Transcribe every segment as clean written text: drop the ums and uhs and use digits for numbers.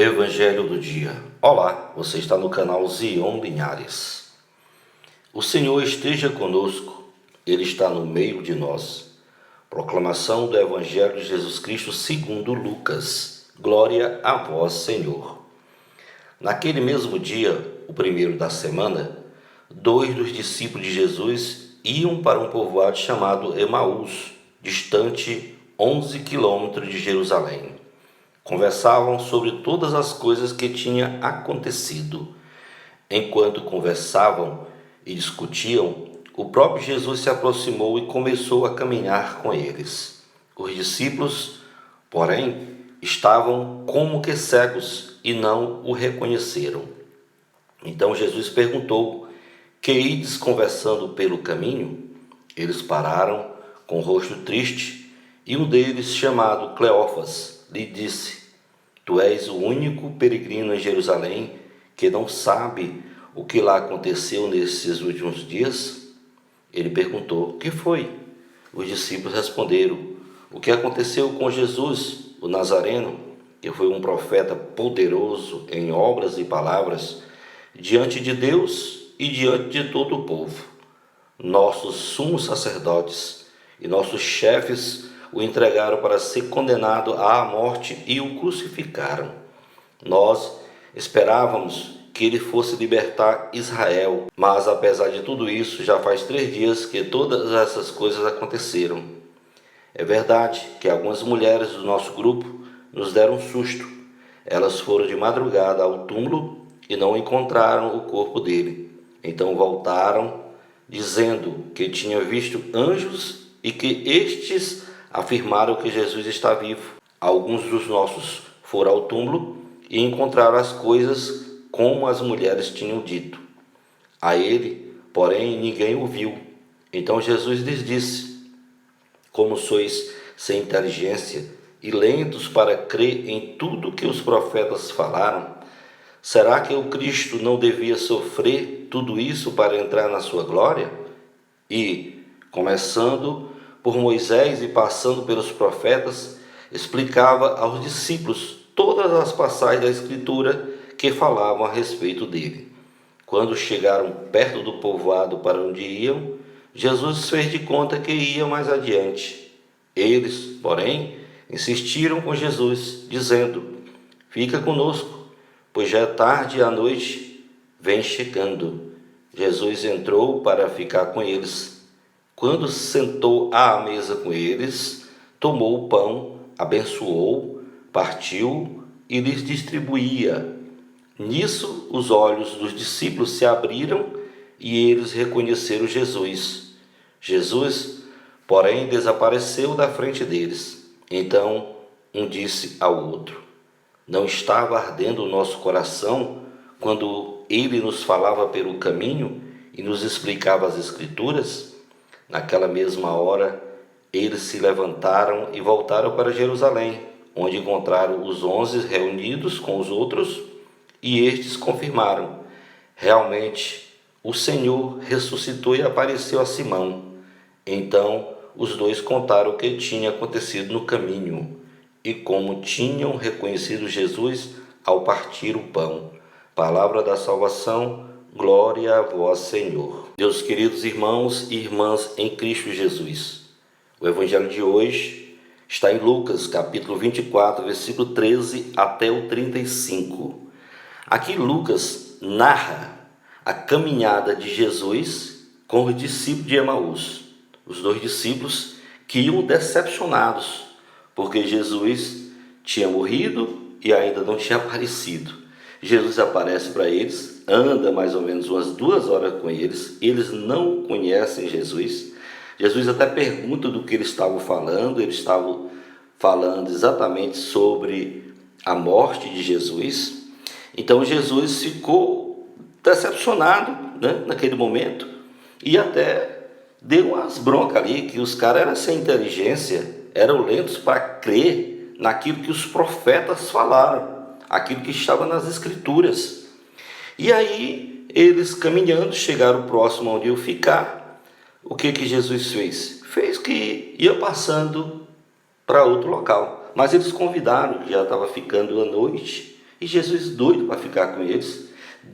Evangelho do dia. Olá, você está no canal Zion Linhares. O Senhor esteja conosco, Ele está no meio de nós. Proclamação do Evangelho de Jesus Cristo segundo Lucas. Glória a vós, Senhor. Naquele mesmo dia, o primeiro da semana, 2 dos discípulos de Jesus iam para um povoado chamado Emaús, distante 11 quilômetros de Jerusalém. Conversavam sobre todas as coisas que tinham acontecido. Enquanto conversavam e discutiam, o próprio Jesus se aproximou e começou a caminhar com eles. Os discípulos, porém, estavam como que cegos e não o reconheceram. Então Jesus perguntou: que ides conversando pelo caminho? Eles pararam com o rosto triste, e um deles, chamado Cleófas, lhe disse: Tu és o único peregrino em Jerusalém que não sabe o que lá aconteceu nesses últimos dias? Ele perguntou: que foi? Os discípulos responderam: o que aconteceu com Jesus, o Nazareno, que foi um profeta poderoso em obras e palavras, diante de Deus e diante de todo o povo. Nossos sumos sacerdotes e nossos chefes o entregaram para ser condenado à morte e o crucificaram. Nós esperávamos que ele fosse libertar Israel, mas apesar de tudo isso, já faz 3 dias que todas essas coisas aconteceram. É verdade que algumas mulheres do nosso grupo nos deram um susto. Elas foram de madrugada ao túmulo e não encontraram o corpo dele. Então voltaram, dizendo que tinham visto anjos e que estes afirmaram que Jesus está vivo. Alguns dos nossos foram ao túmulo e encontraram as coisas como as mulheres tinham dito. A ele, porém, ninguém o viu. Então Jesus lhes disse: como sois sem inteligência e lentos para crer em tudo que os profetas falaram, será que o Cristo não devia sofrer tudo isso para entrar na sua glória? E, começando por Moisés e passando pelos profetas, explicava aos discípulos todas as passagens da Escritura que falavam a respeito dele. Quando chegaram perto do povoado para onde iam, Jesus fez de conta que ia mais adiante. Eles, porém, insistiram com Jesus, dizendo: fica conosco, pois já é tarde e a noite vem chegando. Jesus entrou para ficar com eles. Quando se sentou à mesa com eles, tomou o pão, abençoou, partiu e lhes distribuía. Nisso, os olhos dos discípulos se abriram e eles reconheceram Jesus. Jesus, porém, desapareceu da frente deles. Então, um disse ao outro: não estava ardendo o nosso coração quando ele nos falava pelo caminho e nos explicava as Escrituras? Naquela mesma hora, eles se levantaram e voltaram para Jerusalém, onde encontraram os 11 reunidos com os outros, e estes confirmaram: realmente, o Senhor ressuscitou e apareceu a Simão. Então, os dois contaram o que tinha acontecido no caminho e como tinham reconhecido Jesus ao partir o pão. Palavra da salvação. Glória a vós, Senhor. Meus queridos irmãos e irmãs em Cristo Jesus, o Evangelho de hoje está em Lucas, capítulo 24, versículo 13 até o 35. Aqui Lucas narra a caminhada de Jesus com os discípulos de Emaús, os 2 discípulos que iam decepcionados, porque Jesus tinha morrido e ainda não tinha aparecido. Jesus aparece para eles, anda mais ou menos umas 2 horas com eles, eles não conhecem Jesus. Jesus até pergunta do que eles estavam falando exatamente sobre a morte de Jesus. Então Jesus ficou decepcionado, naquele momento, e até deu umas broncas ali, que os caras eram sem inteligência, eram lentos para crer naquilo que os profetas falaram, aquilo que estava nas Escrituras. E aí, eles caminhando, chegaram próximo onde iam ficar. O que Jesus fez? Fez que ia passando para outro local. Mas eles convidaram, que já estava ficando a noite, E Jesus doido para ficar com eles.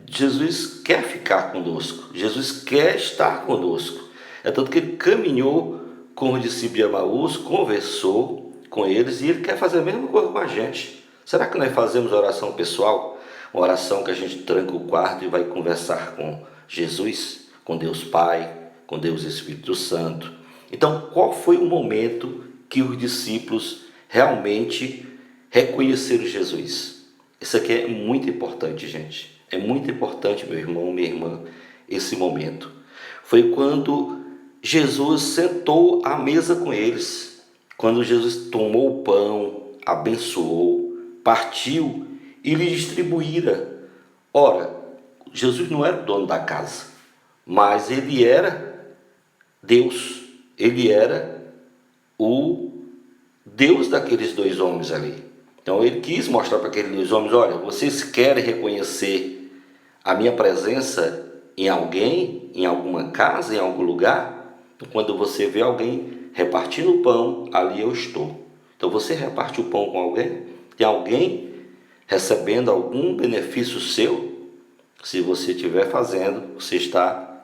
Jesus quer ficar conosco. Jesus quer estar conosco. É tanto que ele caminhou com os discípulos de Emaús, conversou com eles e ele quer fazer a mesma coisa com a gente. Será que nós fazemos oração pessoal? Uma oração que a gente tranca o quarto e vai conversar com Jesus, com Deus Pai, com Deus Espírito Santo. Então, qual foi o momento que os discípulos realmente reconheceram Jesus? Isso aqui é muito importante, gente. É muito importante, meu irmão, minha irmã, esse momento. Foi quando Jesus sentou à mesa com eles. Quando Jesus tomou o pão, abençoou, partiu e lhe distribuíra. Ora, Jesus não era o dono da casa, mas ele era Deus. Ele era o Deus daqueles dois homens ali. Então ele quis mostrar para aqueles dois homens: olha, vocês querem reconhecer a minha presença em alguém, em alguma casa, em algum lugar? Então, quando você vê alguém repartindo o pão, ali eu estou. Então você reparte o pão com alguém? Tem alguém recebendo algum benefício seu? Se você estiver fazendo, você está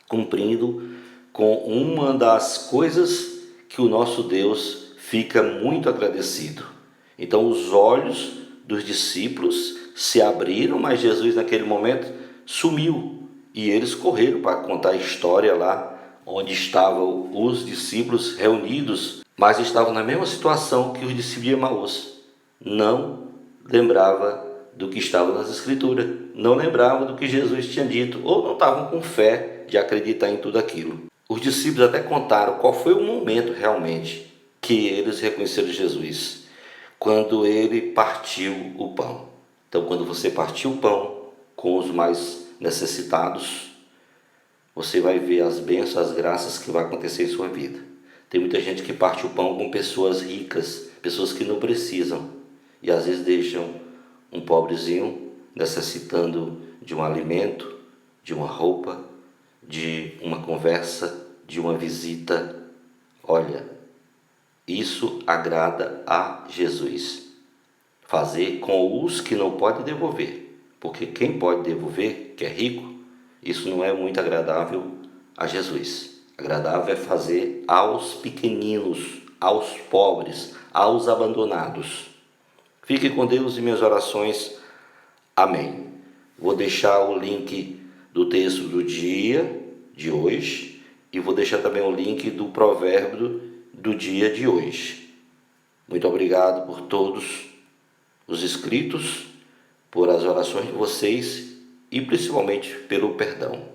cumprindo com uma das coisas que o nosso Deus fica muito agradecido. Então os olhos dos discípulos se abriram, mas Jesus naquele momento sumiu e eles correram para contar a história lá onde estavam os discípulos reunidos, mas estavam na mesma situação que os discípulos de Emaús. Não lembrava do que estava nas Escrituras, não lembrava do que Jesus tinha dito, ou não estavam com fé de acreditar em tudo aquilo. Os discípulos até contaram qual foi o momento realmente que eles reconheceram Jesus, quando ele partiu o pão. Então, quando você partir o pão com os mais necessitados, você vai ver as bênçãos, as graças que vai acontecer em sua vida. Tem muita gente que parte o pão com pessoas ricas, pessoas que não precisam, e às vezes deixam um pobrezinho necessitando de um alimento, de uma roupa, de uma conversa, de uma visita. Olha, isso agrada a Jesus. Fazer com os que não podem devolver, porque quem pode devolver, que é rico, isso não é muito agradável a Jesus. Agradável é fazer aos pequeninos, aos pobres, aos abandonados. Fique com Deus e minhas orações. Amém. Vou deixar o link do texto do dia de hoje e vou deixar também o link do provérbio do dia de hoje. Muito obrigado por todos os inscritos, por as orações de vocês e principalmente pelo perdão.